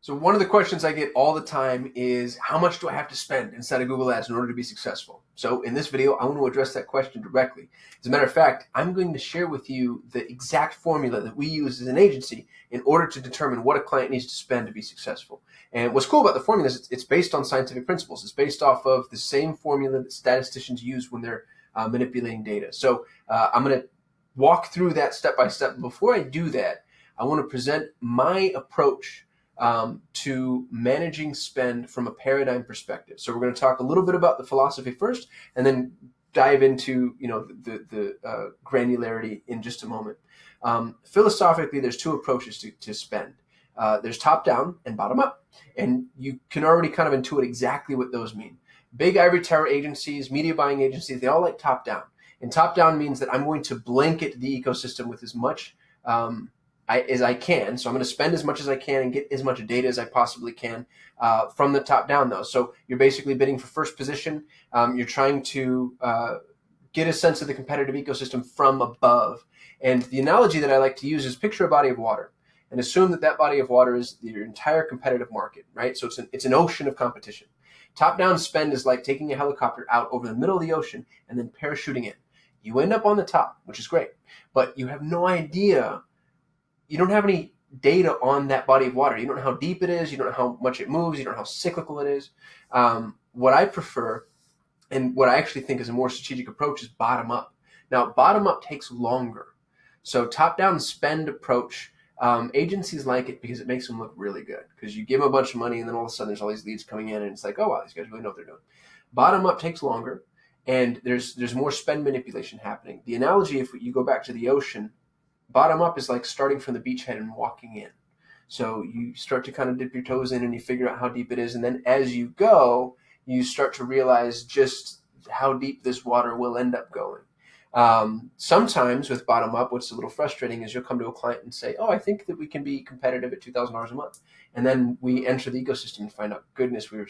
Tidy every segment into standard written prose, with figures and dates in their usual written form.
So one of the questions I get all the time is how much do I have to spend inside of Google Ads in order to be successful? So in this video, I want to address that question directly. As a matter of fact, I'm going to share with you the exact formula that we use as an agency in order to determine what a client needs to spend to be successful. And what's cool about the formula is it's based on scientific principles. It's based off of the same formula that statisticians use when they're manipulating data. So I'm going to walk through that step by step. Before I do that, I want to present my approach to managing spend from a paradigm perspective. So we're going to talk a little bit about the philosophy first, and then dive into the granularity in just a moment. Philosophically, there's two approaches to spend. There's top down and bottom up, and you can already kind of intuit exactly what those mean. Big ivory tower agencies, media buying agencies, they all like top down. And top down means that I'm going to blanket the ecosystem with as much as I can. So I'm going to spend as much as I can and get as much data as I possibly can from the top down, though. So you're basically bidding for first position. You're trying to get a sense of the competitive ecosystem from above. And the analogy that I like to use is picture a body of water and assume that that body of water is your entire competitive market, right? So it's an ocean of competition. Top-down spend is like taking a helicopter out over the middle of the ocean and then parachuting in. You end up on the top, which is great, but you have no idea. You don't have any data on that body of water. You don't know how deep it is. You don't know how much it moves. You don't know how cyclical it is. What I prefer and what I actually think is a more strategic approach is bottom up. Now, bottom up takes longer. So top-down spend approach, agencies like it because it makes them look really good, because you give them a bunch of money and then all of a sudden there's all these leads coming in and it's like, oh, wow, these guys really know what they're doing. Bottom up takes longer, and there's more spend manipulation happening. The analogy, if you go back to the ocean, bottom up is like starting from the beachhead and walking in. So you start to kind of dip your toes in and you figure out how deep it is. And then as you go, you start to realize just how deep this water will end up going. Sometimes with bottom up, what's a little frustrating is you'll come to a client and say, oh, I think that we can be competitive at $2,000 a month. And then we enter the ecosystem and find out, goodness, we were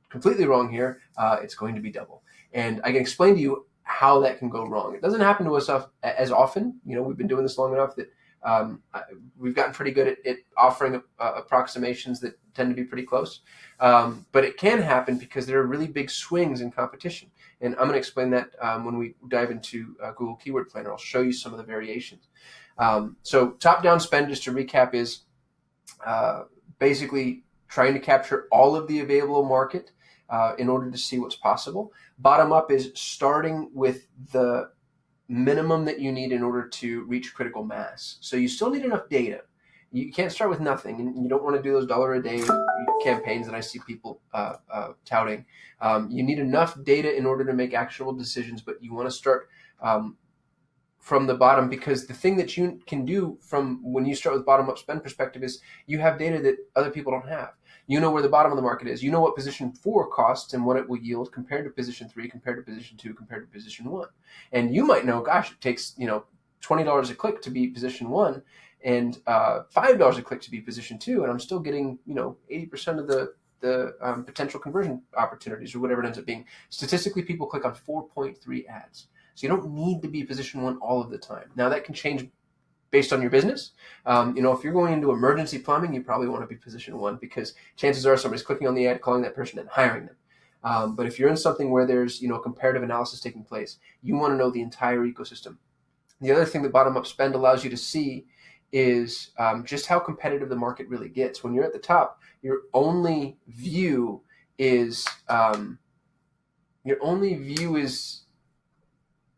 completely wrong here. It's going to be double. And I can explain to you how that can go wrong. It doesn't happen to us as often. We've been doing this long enough that we've gotten pretty good at offering approximations that tend to be pretty close. But it can happen because there are really big swings in competition. And I'm going to explain that when we dive into Google Keyword Planner. I'll show you some of the variations. So top-down spend, just to recap, is basically trying to capture all of the available market in order to see what's possible. Bottom up is starting with the minimum that you need in order to reach critical mass. So you still need enough data. You can't start with nothing, and you don't want to do those $1 a day campaigns that I see people touting. You need enough data in order to make actionable decisions, but you want to start from the bottom, because the thing that you can do from when you start with bottom up spend perspective is you have data that other people don't have. You know where the bottom of the market is. You know what position 4 costs and what it will yield compared to position 3, compared to position 2, compared to position 1. And you might know, gosh, it takes $20 a click to be position 1 and $5 a click to be position 2, and I'm still getting 80% of the potential conversion opportunities, or whatever it ends up being. Statistically, people click on 4.3 ads. So you don't need to be position 1 all of the time. Now that can change based on your business. If you're going into emergency plumbing, you probably want to be position 1, because chances are somebody's clicking on the ad, calling that person, and hiring them. But if you're in something where there's comparative analysis taking place, you want to know the entire ecosystem. The other thing that bottom up spend allows you to see is just how competitive the market really gets. When you're at the top, your only view is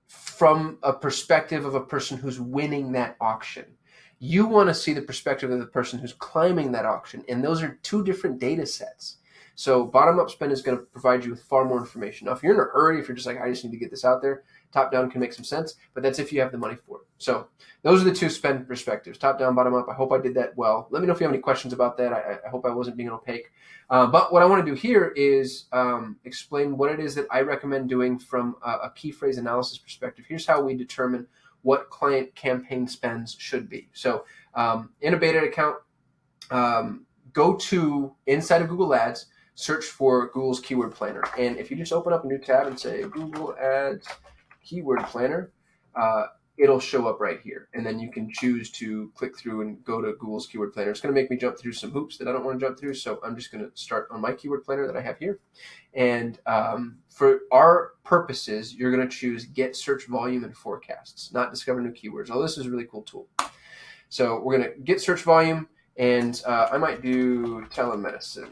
from a perspective of a person who's winning that auction. You want to see the perspective of the person who's climbing that auction, and those are two different data sets. So bottom-up spend is going to provide you with far more information. Now, if you're in a hurry, if you're just like, I just need to get this out there, top-down can make some sense, but that's if you have the money for it. So those are the two spend perspectives, top-down, bottom-up. I hope I did that well. Let me know if you have any questions about that. I hope I wasn't being opaque. But what I want to do here is explain what it is that I recommend doing from a key phrase analysis perspective. Here's how we determine what client campaign spends should be. So in a beta account, go to inside of Google Ads, search for Google's Keyword Planner. And if you just open up a new tab and say Google Ads Keyword Planner, it'll show up right here. And then you can choose to click through and go to Google's Keyword Planner. It's going to make me jump through some hoops that I don't want to jump through. So I'm just going to start on my Keyword Planner that I have here. And for our purposes, you're going to choose Get Search Volume and Forecasts, not Discover New Keywords. Oh, this is a really cool tool. So we're going to get search volume, and I might do telemedicine.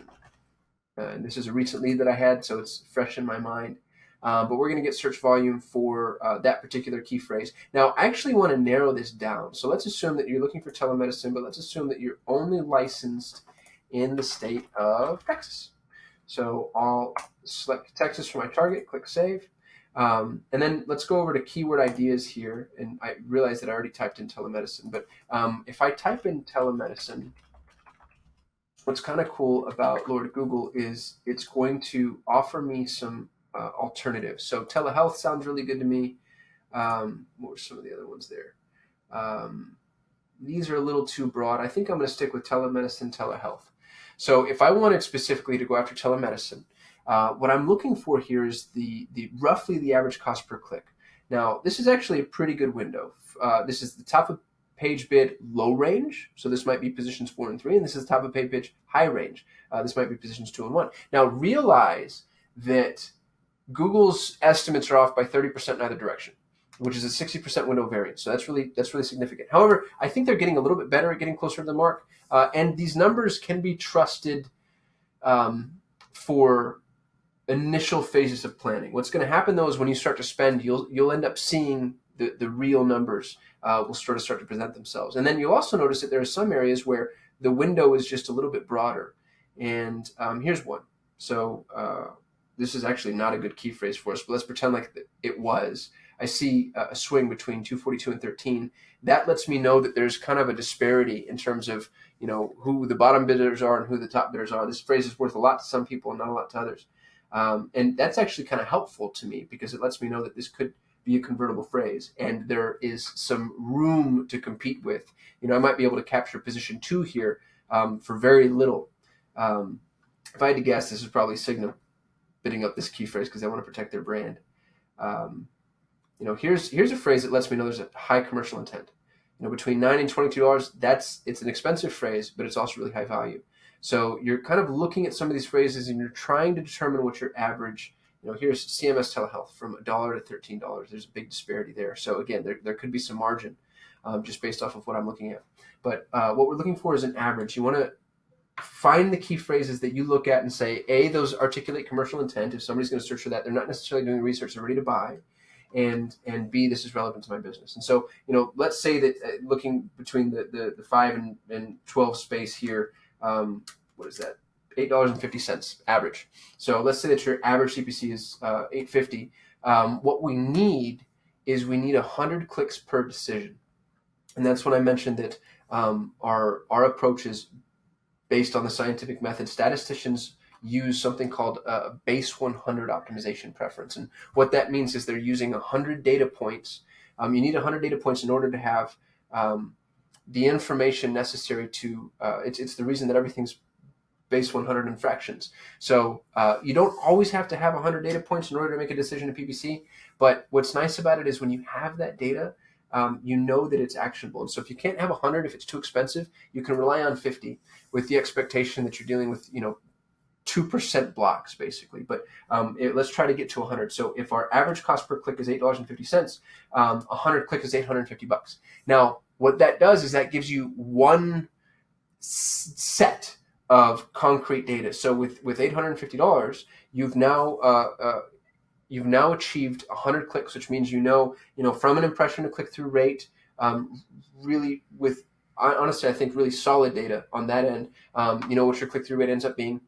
And this is a recent lead that I had, so it's fresh in my mind. But we're going to get search volume for that particular key phrase. Now, I actually want to narrow this down. So let's assume that you're looking for telemedicine, but let's assume that you're only licensed in the state of Texas. So I'll select Texas for my target, click Save. And then let's go over to keyword ideas here. And I realized that I already typed in telemedicine, but if I type in telemedicine, what's kind of cool about Lord Google is it's going to offer me some alternatives. So telehealth sounds really good to me. What were some of the other ones there? These are a little too broad. I think I'm going to stick with telemedicine, telehealth. So if I wanted specifically to go after telemedicine, what I'm looking for here is the roughly the average cost per click. Now, this is actually a pretty good window. This is the top of page bid low range. So this might be positions 4 and 3, and this is the top of page bid high range. This might be positions 2 and 1. Now, realize that Google's estimates are off by 30% in either direction, which is a 60% window variance. So that's really significant. However, I think they're getting a little bit better at getting closer to the mark. And these numbers can be trusted for initial phases of planning. What's going to happen though is when you start to spend, you'll end up seeing the real numbers will start to present themselves. And then you'll also notice that there are some areas where the window is just a little bit broader. And here's one. So this is actually not a good key phrase for us, but let's pretend like it was. I see a swing between 242 and 13. That lets me know that there's kind of a disparity in terms of, who the bottom bidders are and who the top bidders are. This phrase is worth a lot to some people and not a lot to others. And that's actually kind of helpful to me because it lets me know that this could be a convertible phrase and there is some room to compete with. I might be able to capture position 2 here for very little. If I had to guess, this is probably Cigna bidding up this key phrase because they want to protect their brand. Here's a phrase that lets me know there's a high commercial intent. Between $9 and $22, it's an expensive phrase, but it's also really high value. So you're kind of looking at some of these phrases and you're trying to determine what your average, here's CMS telehealth from $1 to $13. There's a big disparity there. So again, there could be some margin just based off of what I'm looking at. But what we're looking for is an average. You want to find the key phrases that you look at and say, A, those articulate commercial intent. If somebody's going to search for that, they're not necessarily doing research, they're ready to buy. And B, this is relevant to my business. And so, let's say that looking between the 5 and 12 space here, what is that? $8.50 average. So let's say that your average CPC is $8.50. What we need is 100 clicks per decision. And that's when I mentioned that our approach is based on the scientific method. Statisticians use something called a base 100 optimization preference. And what that means is they're using 100 data points. You need 100 data points in order to have the information necessary to, it's the reason that everything's base 100 in fractions. So you don't always have to have 100 data points in order to make a decision in PPC. But what's nice about it is when you have that data, you know that it's actionable. And so if you can't have 100, if it's too expensive, you can rely on 50 with the expectation that you're dealing with, 2% blocks basically. But let's try to get to 100. So if our average cost per click is $8.50, 100 click is $850. Now, what that does is that gives you one set of concrete data. So with $850, you've now achieved 100 clicks, which means from an impression to click-through rate, really with honestly I think really solid data on that end. What your click-through rate ends up being,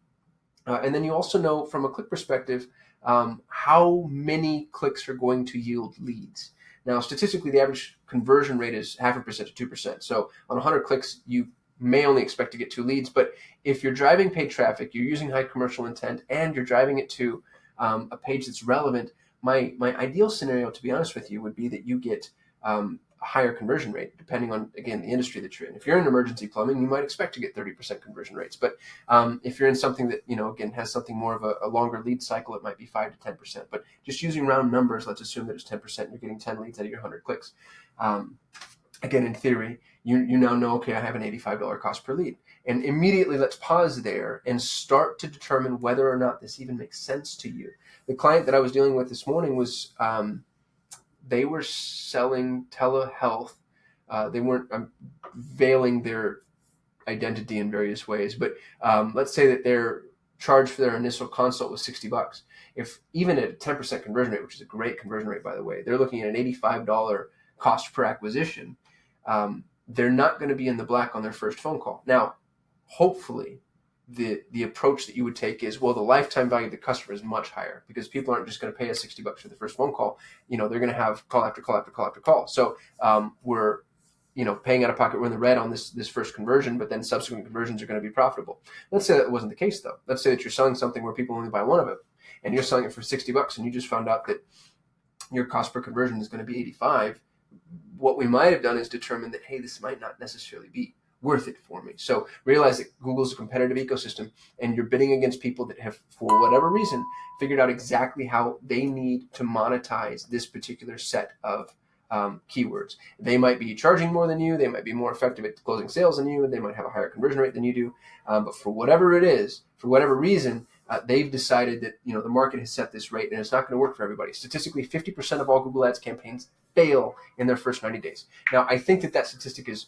and then you also know from a click perspective how many clicks are going to yield leads. Now, statistically, the average conversion rate is 0.5% to 2%. So on 100 clicks, you may only expect to get 2 leads. But if you're driving paid traffic, you're using high commercial intent, and you're driving it to a page that's relevant, my ideal scenario, to be honest with you, would be that you get a higher conversion rate, depending on, again, the industry that you're in. If you're in emergency plumbing, you might expect to get 30% conversion rates. But if you're in something that, again, has something more of a longer lead cycle, it might be 5 to 10%. But just using round numbers, let's assume that it's 10%, you're getting 10 leads out of your 100 clicks. Again, in theory, you now know, okay, I have an $85 cost per lead. And immediately let's pause there and start to determine whether or not this even makes sense to you. The client that I was dealing with this morning was, they were selling telehealth. They weren't veiling their identity in various ways, but let's say that their charge for their initial consult was $60. If even at a 10% conversion rate, which is a great conversion rate, by the way, they're looking at an $85 cost per acquisition. They're not going to be in the black on their first phone call. Now, hopefully, the approach that you would take is, well, the lifetime value of the customer is much higher because people aren't just going to pay us $60 for the first phone call. They're going to have call after call after call after call. So we're paying out of pocket, we're in the red on this first conversion, but then subsequent conversions are going to be profitable. Let's say that wasn't the case, though. Let's say that you're selling something where people only buy one of it, and you're selling it for $60, and you just found out that your cost per conversion is going to be 85. What we might have done is determine that, hey, this might not necessarily be worth it for me. So realize that Google's a competitive ecosystem, and you're bidding against people that have, for whatever reason, figured out exactly how they need to monetize this particular set of keywords. They might be charging more than you. They might be more effective at closing sales than you. They might have a higher conversion rate than you do. But for whatever it is, for whatever reason, they've decided that the market has set this rate, and it's not going to work for everybody. Statistically, 50% of all Google Ads campaigns fail in their first 90 days. Now, I think that statistic is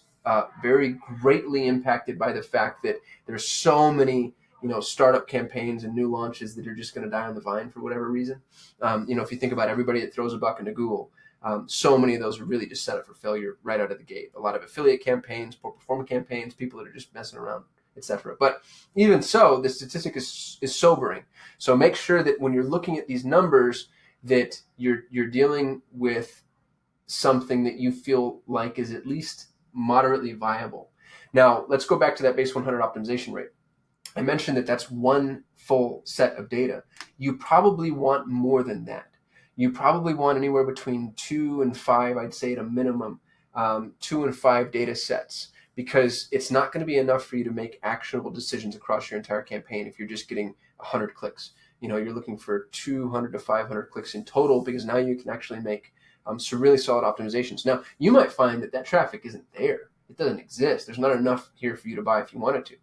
very greatly impacted by the fact that there's so many startup campaigns and new launches that are just going to die on the vine for whatever reason. If you think about everybody that throws a buck into Google, so many of those are really just set up for failure right out of the gate. A lot of affiliate campaigns, poor performing campaigns, people that are just messing around, etc. But even so, the statistic is sobering. So make sure that when you're looking at these numbers, that you're dealing with something that you feel like is at least moderately viable. Now, let's go back to that base 100 optimization rate. I mentioned that that's one full set of data. You probably want more than that. You probably want anywhere between 2 and 5, I'd say at a minimum, 2 and 5 data sets, because it's not going to be enough for you to make actionable decisions across your entire campaign if you're just getting 100 clicks. You're looking for 200 to 500 clicks in total, because now you can actually make some really solid optimizations. Now, you might find that traffic isn't there. It doesn't exist. There's not enough here for you to buy if you wanted to.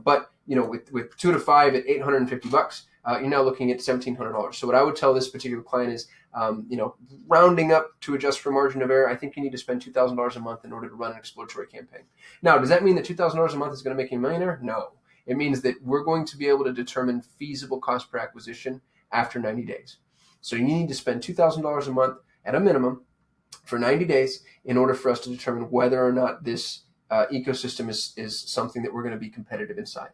But with 2 to 5 at $850, you're now looking at $1,700. So what I would tell this particular client is, rounding up to adjust for margin of error, I think you need to spend $2,000 a month in order to run an exploratory campaign. Now, does that mean that $2,000 a month is going to make you a millionaire? No. It means that we're going to be able to determine feasible cost per acquisition after 90 days. So you need to spend $2,000 a month at a minimum for 90 days in order for us to determine whether or not this ecosystem is something that we're going to be competitive inside.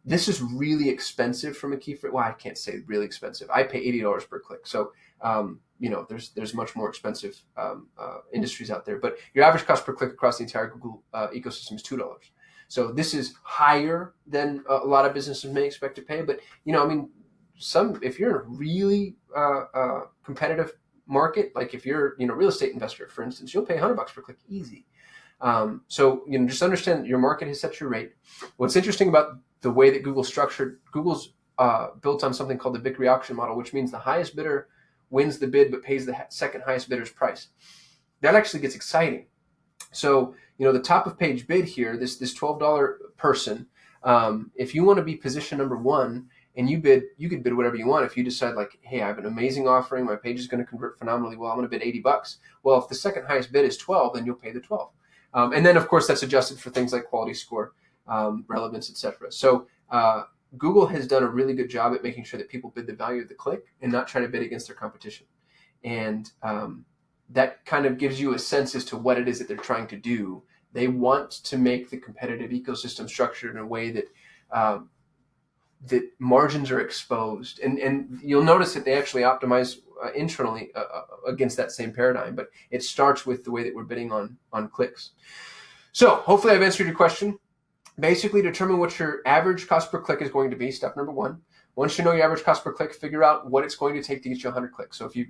This is really expensive from a key phrase. Well, I can't say really expensive. I pay $80 per click. So, there's much more expensive industries out there. But your average cost per click across the entire Google ecosystem is $2. So this is higher than a lot of businesses may expect to pay. But, if you're in a really competitive market, like if you're, real estate investor, for instance, you'll pay $100 per click easy. So just understand your market has set your rate. What's interesting about the way that Google's structured, Google's built on something called the Vickrey auction model, which means the highest bidder wins the bid but pays the second highest bidder's price. That actually gets exciting. So, the top of page bid here, this $12 person, if you want to be position number 1 and you could bid whatever you want. If you decide like, hey, I have an amazing offering, my page is going to convert phenomenally well, I'm going to bid $80. Well, if the second highest bid is 12, then you'll pay the 12. And then, of course, that's adjusted for things like quality score, relevance, etc. So Google has done a really good job at making sure that people bid the value of the click and not try to bid against their competition. And that kind of gives you a sense as to what it is that they're trying to do. They want to make the competitive ecosystem structured in a way that that margins are exposed. And you'll notice that they actually optimize internally against that same paradigm, but it starts with the way that we're bidding on clicks. So hopefully I've answered your question. Basically, determine what your average cost per click is going to be, step number 1. Once you know your average cost per click, figure out what it's going to take to get you 100 clicks. So if you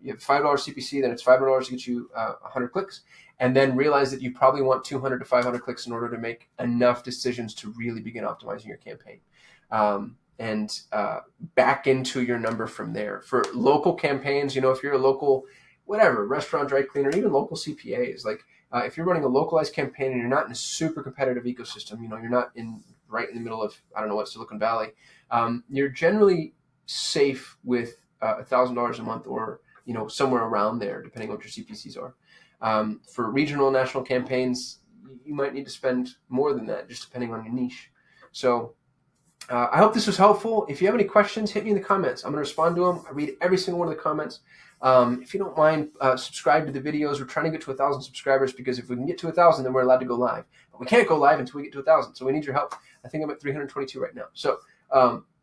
have $5 CPC, then it's $500 to get you 100 clicks. And then realize that you probably want 200 to 500 clicks in order to make enough decisions to really begin optimizing your campaign. And back into your number from there. For local campaigns, if you're a local whatever, restaurant, dry cleaner, even local CPAs. Like if you're running a localized campaign and you're not in a super competitive ecosystem, you're not right in the middle of, I don't know what, Silicon Valley, you're generally safe with $1,000 a month, or somewhere around there, depending on what your CPCs are. For regional, national campaigns, you might need to spend more than that, just depending on your niche. So I hope this was helpful. If you have any questions, hit me in the comments. I'm going to respond to them. I read every single one of the comments. If you don't mind, subscribe to the videos. We're trying to get to 1,000 subscribers, because if we can get to 1,000, then we're allowed to go live. But we can't go live until we get to 1,000. So we need your help. I think I'm at 322 right now. So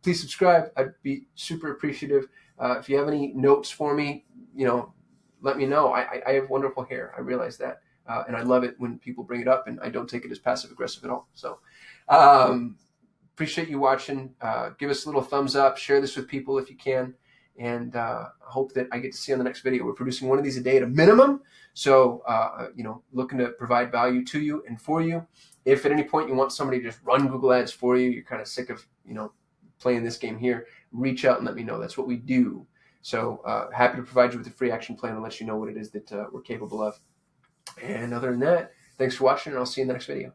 please subscribe. I'd be super appreciative. If you have any notes for me, let me know. I have wonderful hair. I realize that. And I love it when people bring it up, and I don't take it as passive aggressive at all. So appreciate you watching. Give us a little thumbs up. Share this with people if you can. And I hope that I get to see you on the next video. We're producing one of these a day at a minimum. So, looking to provide value to you and for you. If at any point you want somebody to just run Google Ads for you, you're kind of sick of, playing this game here, reach out and let me know. That's what we do. So happy to provide you with a free action plan and let you know what it is that we're capable of. And other than that, thanks for watching, and I'll see you in the next video.